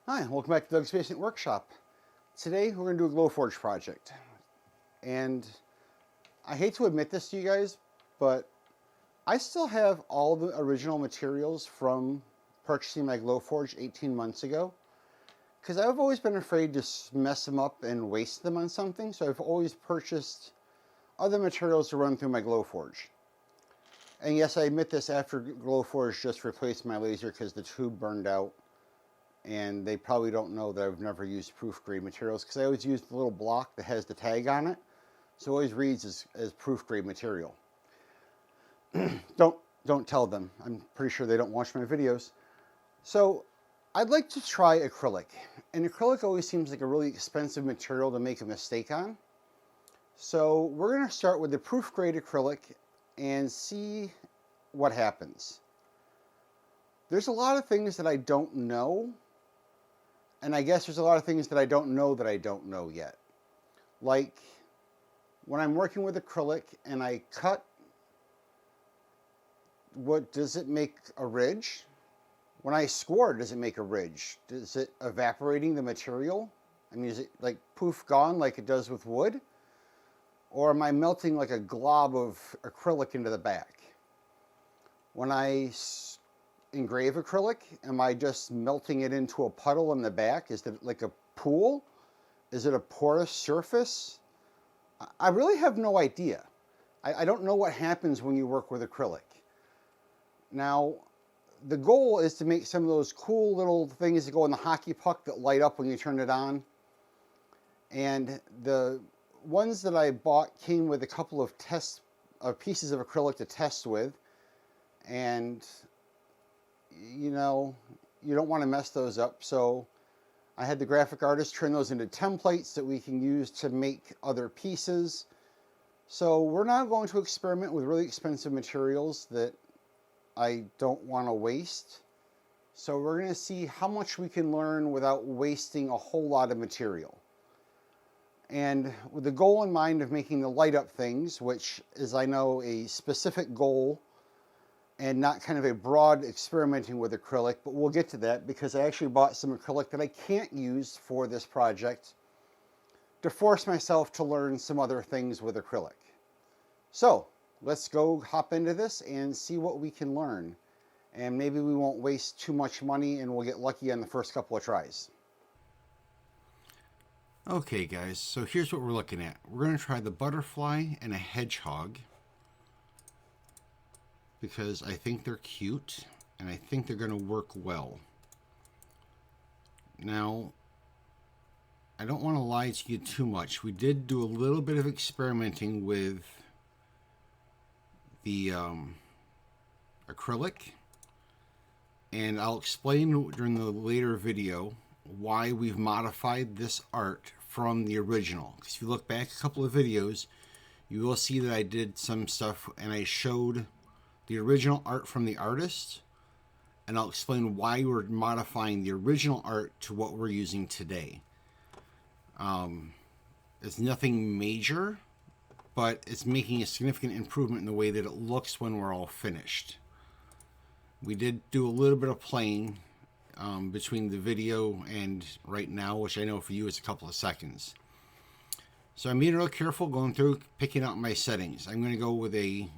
Hi, welcome back to Doug's Basement Workshop. Today we're going to do a Glowforge project. And I hate to admit this to you guys, but I still have all the original materials from purchasing my Glowforge 18 months ago. Because I've always been afraid to mess them up and waste them on something, so I've always purchased other materials to run through my Glowforge. And yes, I admit this after Glowforge just replaced my laser because the tube burned out. And they probably don't know that I've never used proof grade materials because I always use the little block that has the tag on it. So it always reads as proof grade material. Don't tell them. I'm pretty sure they don't watch my videos. So I'd like to try acrylic. And acrylic always seems like a really expensive material to make a mistake on. So we're going to start with the proof grade acrylic and see what happens. There's a lot of things that I don't know. And I guess there's a lot of things that I don't know yet. Like when I'm working with acrylic and I cut, what does it make a ridge? When I score, does it make a ridge? Is it evaporating the material? I mean, is it like poof gone like it does with wood? Or am I melting like a glob of acrylic into the back? When I engrave acrylic, am I just melting it into a puddle in the back? Is it like a pool? Is it a porous surface? I really have no idea. I don't know what happens when you work with acrylic. Now, the goal is to make some of those cool little things that go in the hockey puck that light up when you turn it on. And the ones that I bought came with a couple of pieces of acrylic to test with. And you know, you don't want to mess those up, so I had the graphic artist turn those into templates that we can use to make other pieces. So we're now going to experiment with really expensive materials that I don't want to waste. So we're going to see how much we can learn without wasting a whole lot of material. And with the goal in mind of making the light up things, which is, I know, a specific goal and not kind of a broad experimenting with acrylic, but we'll get to that because I actually bought some acrylic that I can't use for this project to force myself to learn some other things with acrylic. So let's go hop into this and see what we can learn. And maybe we won't waste too much money and we'll get lucky on the first couple of tries. Okay guys, so here's what we're looking at. We're going to try the butterfly and a hedgehog, because I think they're cute and I think they're going to work well. Now, I don't want to lie to you too much. We did do a little bit of experimenting with the acrylic, and I'll explain during the later video why we've modified this art from the original. Because if you look back a couple of videos, you will see that I did some stuff and I showed the original art from the artist, and I'll explain why we're modifying the original art to what we're using today. It's nothing major, but it's making a significant improvement in the way that it looks when we're all finished. We did do a little bit of playing between the video and right now, which I know for you is a couple of seconds. So I'm being real careful going through picking out my settings. I'm going to go with a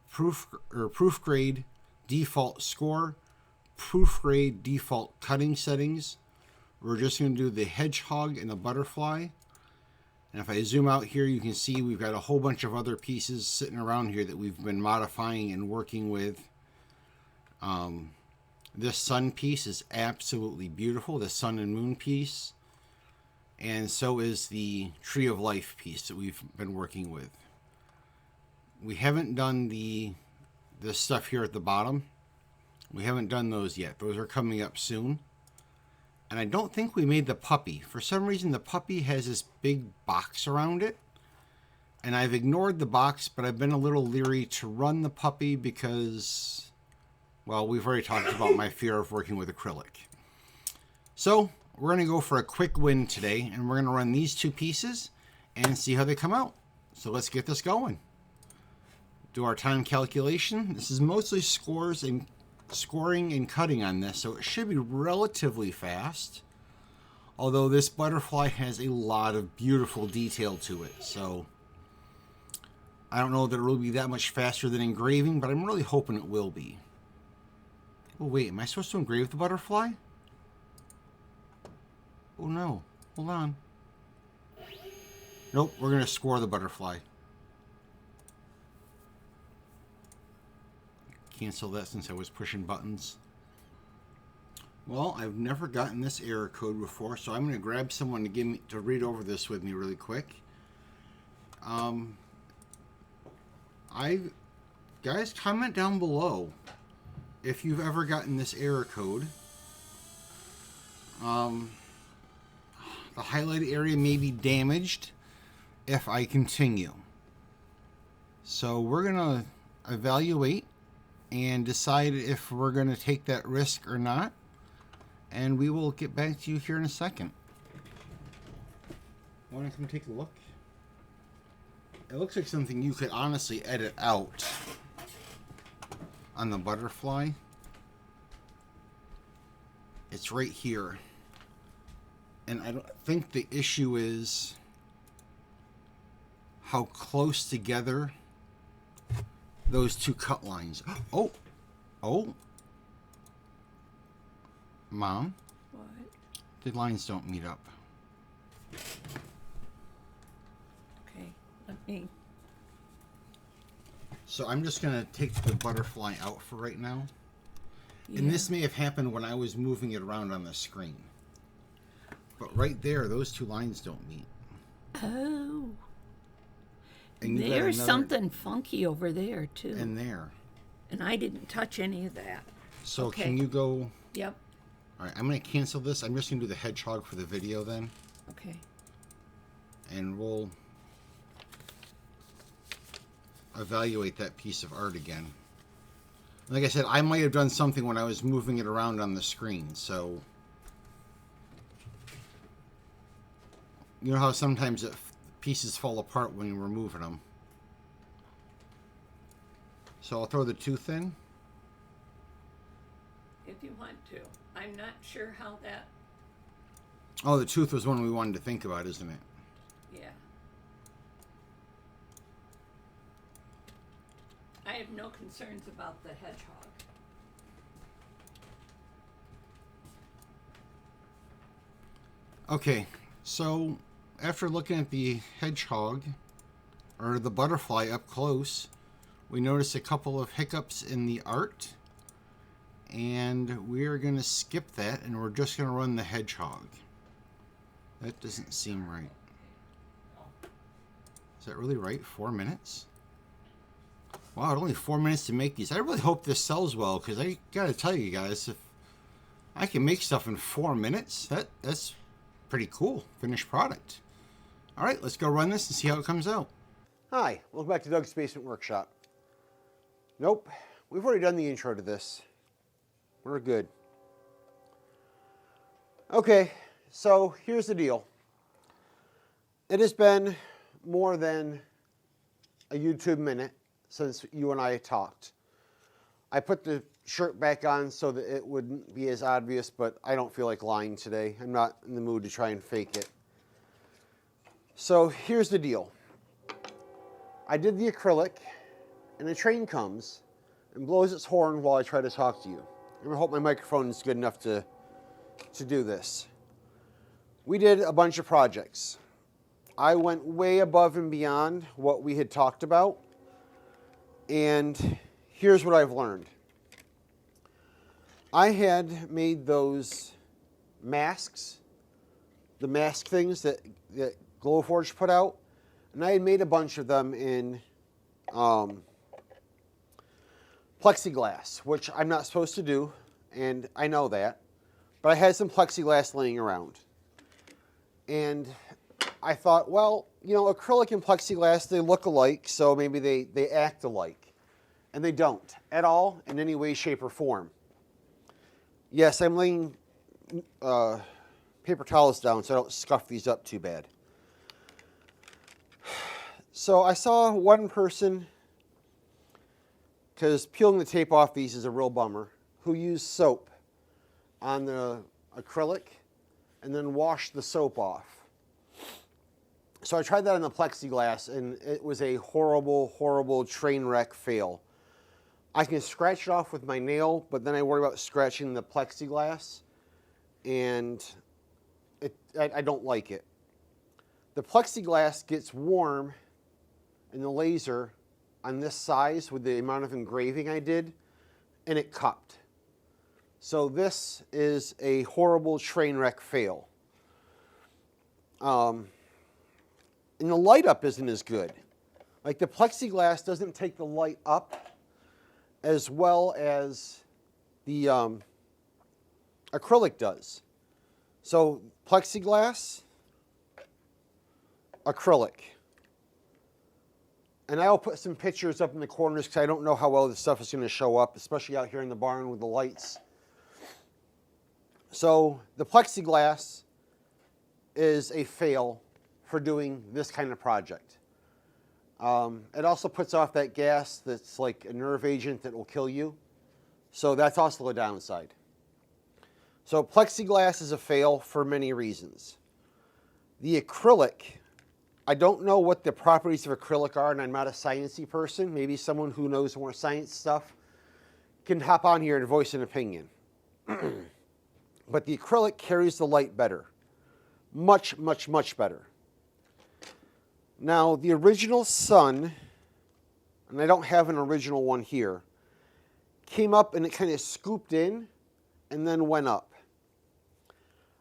proof grade default score, proof grade default cutting settings. We're just going to do the hedgehog and the butterfly. And if I zoom out here, you can see we've got a whole bunch of other pieces sitting around here that we've been modifying and working with. This sun piece is absolutely beautiful, the sun and moon piece. And so is the tree of life piece that we've been working with. We haven't done the stuff here at the bottom. We haven't done those yet. Those are coming up soon. And I don't think we made the puppy. For some reason, the puppy has this big box around it. And I've ignored the box, but I've been a little leery to run the puppy because, well, we've already talked about my fear of working with acrylic. So we're going to go for a quick win today, and we're going to run these two pieces and see how they come out. So let's get this going. Do our time calculation. This is mostly scores and scoring and cutting on this, so it should be relatively fast. Although this butterfly has a lot of beautiful detail to it, so I don't know that it will be that much faster than engraving, but I'm really hoping it will be. Oh wait, am I supposed to engrave the butterfly? Oh no, hold on. Nope, we're going to score the butterfly. Cancel that since I was pushing buttons. Well, I've never gotten this error code before, so I'm going to grab someone to read over this with me really quick. Guys, comment down below if you've ever gotten this error code. The highlighted area may be damaged if I continue. So we're going to evaluate and decide if we're going to take that risk or not. And we will get back to you here in a second. Want to come take a look? It looks like something you could honestly edit out on the butterfly. It's right here. And I don't think the issue is how close together those two cut lines. Oh, Mom? What? The lines don't meet up. Okay, let me... So I'm just going to take the butterfly out for right now. Yeah. And this may have happened when I was moving it around on the screen. But right there, those two lines don't meet. Oh. And There's something funky over there, too. And there. And I didn't touch any of that. So okay. Can you go... Yep. All right, I'm going to cancel this. I'm just going to do the hedgehog for the video then. Okay. And we'll evaluate that piece of art again. Like I said, I might have done something when I was moving it around on the screen, so... You know how sometimes pieces fall apart when you're removing them. So I'll throw the tooth in. If you want to. I'm not sure how that... Oh, the tooth was one we wanted to think about, isn't it? Yeah. I have no concerns about the hedgehog. Okay, so after looking at the hedgehog, or the butterfly up close, we noticed a couple of hiccups in the art. And we're going to skip that, and we're just going to run the hedgehog. That doesn't seem right. Is that really right? 4 minutes? Wow, it's only 4 minutes to make these. I really hope this sells well, because I got to tell you guys, if I can make stuff in 4 minutes, that's pretty cool. Finished product. All right, let's go run this and see how it comes out. Hi, welcome back to Doug's Basement Workshop. Nope, we've already done the intro to this. We're good. Okay, so here's the deal. It has been more than a YouTube minute since you and I talked. I put the shirt back on so that it wouldn't be as obvious, but I don't feel like lying today. I'm not in the mood to try and fake it. So here's the deal. I did the acrylic, and a train comes and blows its horn while I try to talk to you. I hope my microphone is good enough to do this. We did a bunch of projects. I went way above and beyond what we had talked about. And here's what I've learned. I had made those masks, the mask things that Glowforge put out, and I had made a bunch of them in Plexiglass, which I'm not supposed to do, and I know that, but I had some Plexiglass laying around. And I thought, well, you know, acrylic and Plexiglass, they look alike, so maybe they act alike. And they don't at all in any way, shape, or form. Yes, I'm laying paper towels down so I don't scuff these up too bad. So I saw one person, because peeling the tape off these is a real bummer, who use soap on the acrylic and then wash the soap off. So I tried that on the plexiglass, and it was a horrible, horrible train wreck fail. I can scratch it off with my nail, but then I worry about scratching the plexiglass, and I don't like it. The plexiglass gets warm in the laser on this size with the amount of engraving I did, and it cupped. So this is a horrible train wreck fail. And the light up isn't as good. Like the plexiglass doesn't take the light up as well as the acrylic does. So plexiglass, acrylic. And I'll put some pictures up in the corners because I don't know how well this stuff is going to show up, especially out here in the barn with the lights. So the plexiglass is a fail for doing this kind of project. It also puts off that gas that's like a nerve agent that will kill you. So that's also a downside. So plexiglass is a fail for many reasons. The acrylic, I don't know what the properties of acrylic are, and I'm not a sciencey person. Maybe someone who knows more science stuff can hop on here and voice an opinion. But the acrylic carries the light better. Much, much, much better. Now, the original sun, and I don't have an original one here, came up and it kind of scooped in and then went up.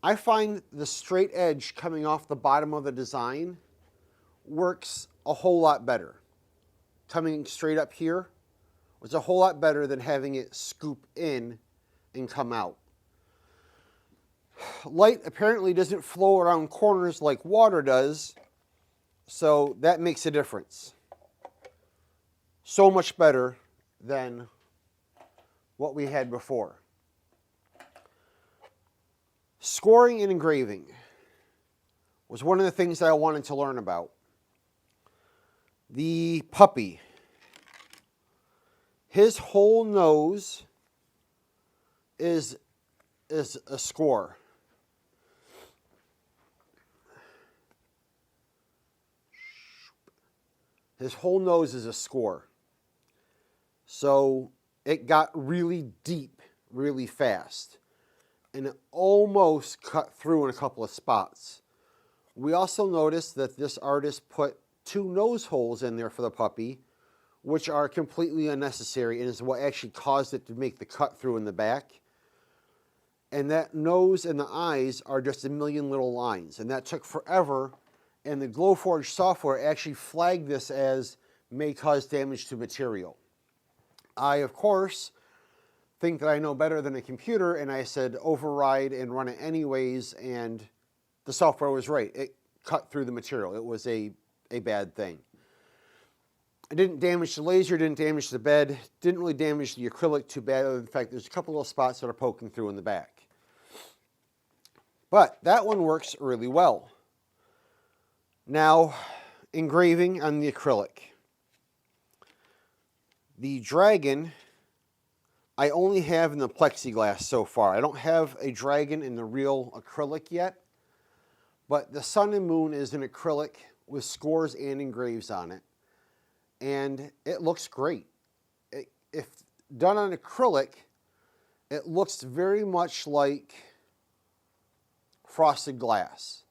I find the straight edge coming off the bottom of the design works a whole lot better. Coming straight up here was a whole lot better than having it scoop in and come out. Light apparently doesn't flow around corners like water does, so that makes a difference. So much better than what we had before. Scoring and engraving was one of the things that I wanted to learn about. The puppy, his whole nose is a score. His whole nose is a score. So it got really deep really fast. And it almost cut through in a couple of spots. We also noticed that this artist put 2 nose holes in there for the puppy, which are completely unnecessary and is what actually caused it to make the cut through in the back. And that nose and the eyes are just a million little lines. And that took forever. And the Glowforge software actually flagged this as may cause damage to material. I, of course, think that I know better than a computer, and I said override and run it anyways, and the software was right. It cut through the material. It was a bad thing. It didn't damage the laser, didn't damage the bed, didn't really damage the acrylic too bad. In fact, there's a couple little spots that are poking through in the back. But that one works really well. Now, engraving on the acrylic. The dragon, I only have in the plexiglass so far. I don't have a dragon in the real acrylic yet, but the sun and moon is an acrylic with scores and engraves on it, and it looks great. If done on acrylic, it looks very much like frosted glass.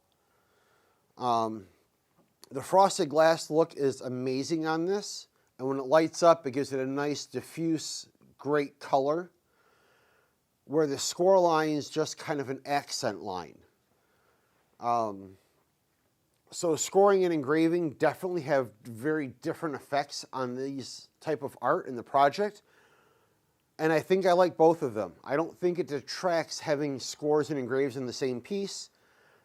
The frosted glass look is amazing on this, and when it lights up, it gives it a nice diffuse, great color, where the score line is just kind of an accent line. So scoring and engraving definitely have very different effects on these type of art in the project, and I think I like both of them. I don't think it detracts having scores and engraves in the same piece,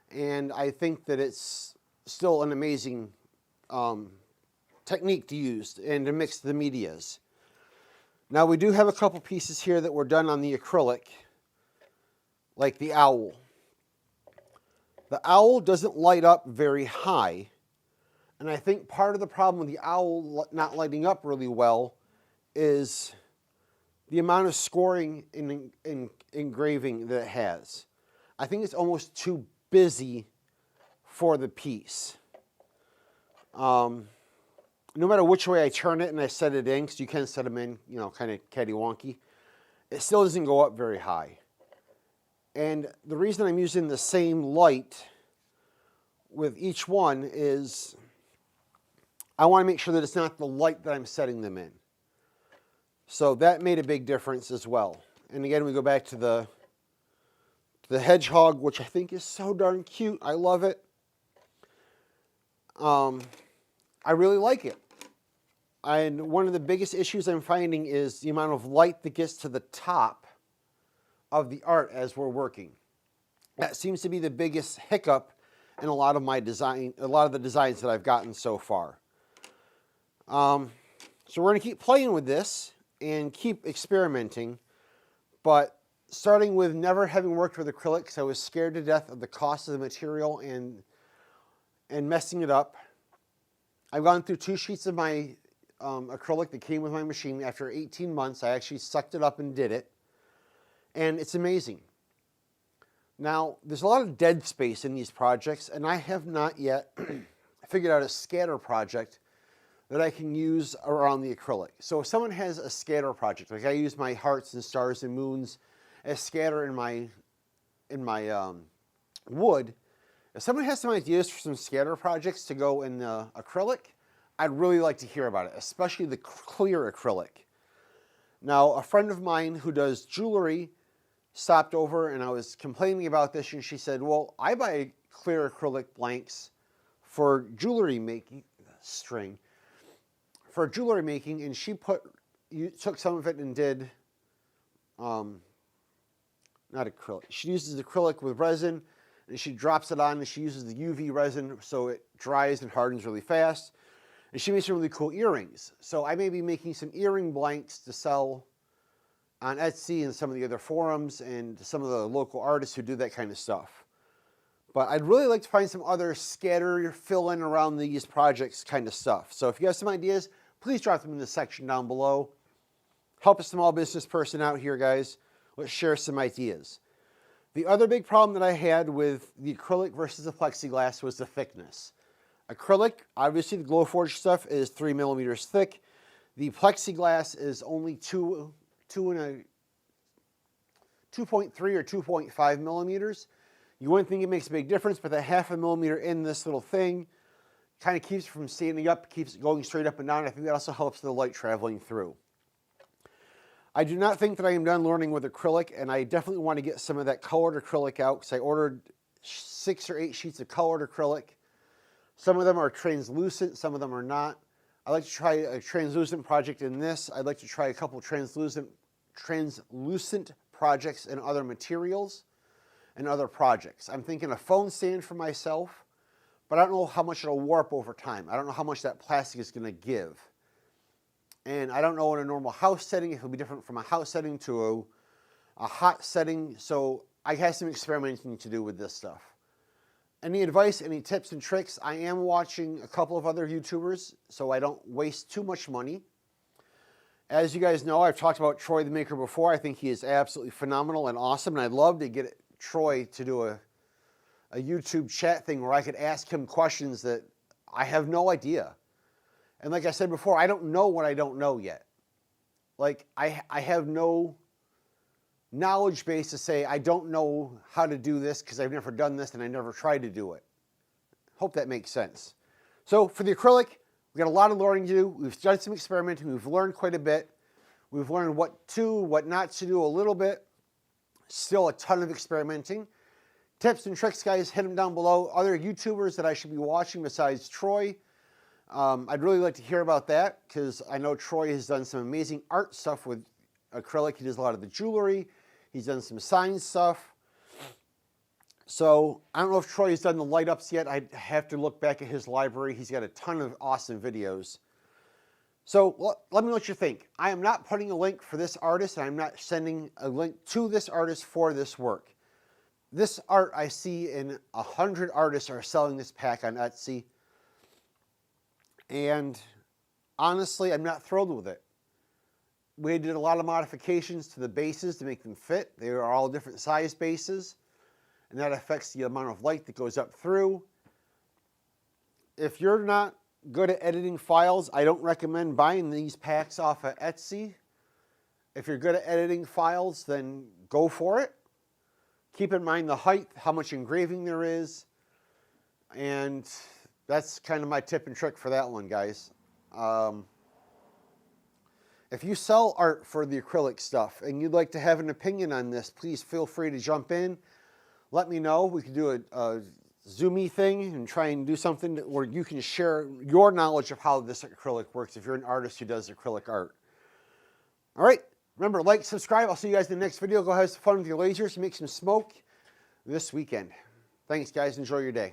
and I think that it's still an amazing technique to use and to mix the medias. Now we do have a couple pieces here that were done on the acrylic, like the owl. The owl doesn't light up very high, and I think part of the problem with the owl not lighting up really well is the amount of scoring in engraving that it has. I think it's almost too busy for the piece. No matter which way I turn it and I set it in, because you can set them in, you know, kind of catty-wonky, it still doesn't go up very high. And the reason I'm using the same light with each one is I want to make sure that it's not the light that I'm setting them in. So that made a big difference as well. And again, we go back to the hedgehog, which I think is so darn cute. I love it. I really like it. And one of the biggest issues I'm finding is the amount of light that gets to the top of the art as we're working. That seems to be the biggest hiccup in a lot of my design, a lot of the designs that I've gotten so far. So we're going to keep playing with this and keep experimenting, but starting with never having worked with acrylics, I was scared to death of the cost of the material and messing it up. I've gone through 2 sheets of my acrylic that came with my machine. After 18 months, I actually sucked it up and did it. And it's amazing. Now, there's a lot of dead space in these projects, and I have not yet figured out a scatter project that I can use around the acrylic. So if someone has a scatter project, like I use my hearts and stars and moons as scatter in my wood, if someone has some ideas for some scatter projects to go in the acrylic, I'd really like to hear about it, especially the clear acrylic. Now, a friend of mine who does jewelry stopped over and I was complaining about this, and she said, well, I buy clear acrylic blanks for jewelry making, and she took some of it and did, not acrylic, she uses acrylic with resin, and she drops it on and she uses the UV resin so it dries and hardens really fast. And she makes some really cool earrings. So I may be making some earring blanks to sell on Etsy and some of the other forums and some of the local artists who do that kind of stuff. But I'd really like to find some other scatter, fill in around these projects kind of stuff. So if you have some ideas, please drop them in the section down below. Help a small business person out here, guys. Let's share some ideas. The other big problem that I had with the acrylic versus the plexiglass was the thickness. Acrylic, obviously the Glowforge stuff is 3 millimeters thick. The plexiglass is only 2.3 or 2.5 millimeters. You wouldn't think it makes a big difference, but that 0.5 millimeter in this little thing kind of keeps it from standing up, keeps it going straight up and down. I think that also helps the light traveling through. I do not think that I am done learning with acrylic, and I definitely want to get some of that colored acrylic out because I ordered 6 or 8 sheets of colored acrylic. Some of them are translucent, some of them are not. I'd like to try a translucent project in this. I'd like to try a couple translucent projects in other materials and other projects. I'm thinking a phone stand for myself, but I don't know how much it'll warp over time. I don't know how much that plastic is going to give. And I don't know in a normal house setting if it'll be different from a house setting to a hot setting. So I have some experimenting to do with this stuff. Any advice, any tips and tricks? I am watching a couple of other YouTubers, so I don't waste too much money. As you guys know, I've talked about Troy the Maker before. I think he is absolutely phenomenal and awesome, and I'd love to get Troy to do a YouTube chat thing where I could ask him questions that I have no idea. And like I said before, I don't know what I don't know yet. Like, I have no knowledge base to say I don't know how to do this because I've never done this and I never tried to do it. Hope that makes sense. So for the acrylic, we've got a lot of learning to do. We've done some experimenting. We've learned quite a bit. We've learned what to, what not to do a little bit. Still a ton of experimenting. Tips and tricks, guys, hit them down below. Other YouTubers that I should be watching besides Troy, I'd really like to hear about that because I know Troy has done some amazing art stuff with acrylic. He does a lot of the jewelry. He's done some sign stuff. So I don't know if Troy has done the light ups yet. I have to look back at his library. He's got a ton of awesome videos. So let me know what you think. I am not putting a link for this artist, and I'm not sending a link to this artist for this work. This art I see in 100 artists are selling this pack on Etsy. And honestly, I'm not thrilled with it. we did a lot of modifications to the bases to make them fit. They are all different size bases, and that affects the amount of light that goes up through. If you're not good at editing files, I don't recommend buying these packs off of Etsy. If you're good at editing files, then go for it. Keep in mind the height, how much engraving there is, and that's kind of my tip and trick for that one, guys. If you sell art for the acrylic stuff and you'd like to have an opinion on this, please feel free to jump in. Let me know. We can do a Zoomy thing and try and do something where you can share your knowledge of how this acrylic works if you're an artist who does acrylic art. All right. Remember, like, subscribe. I'll see you guys in the next video. Go have some fun with your lasers and make some smoke this weekend. Thanks, guys. Enjoy your day.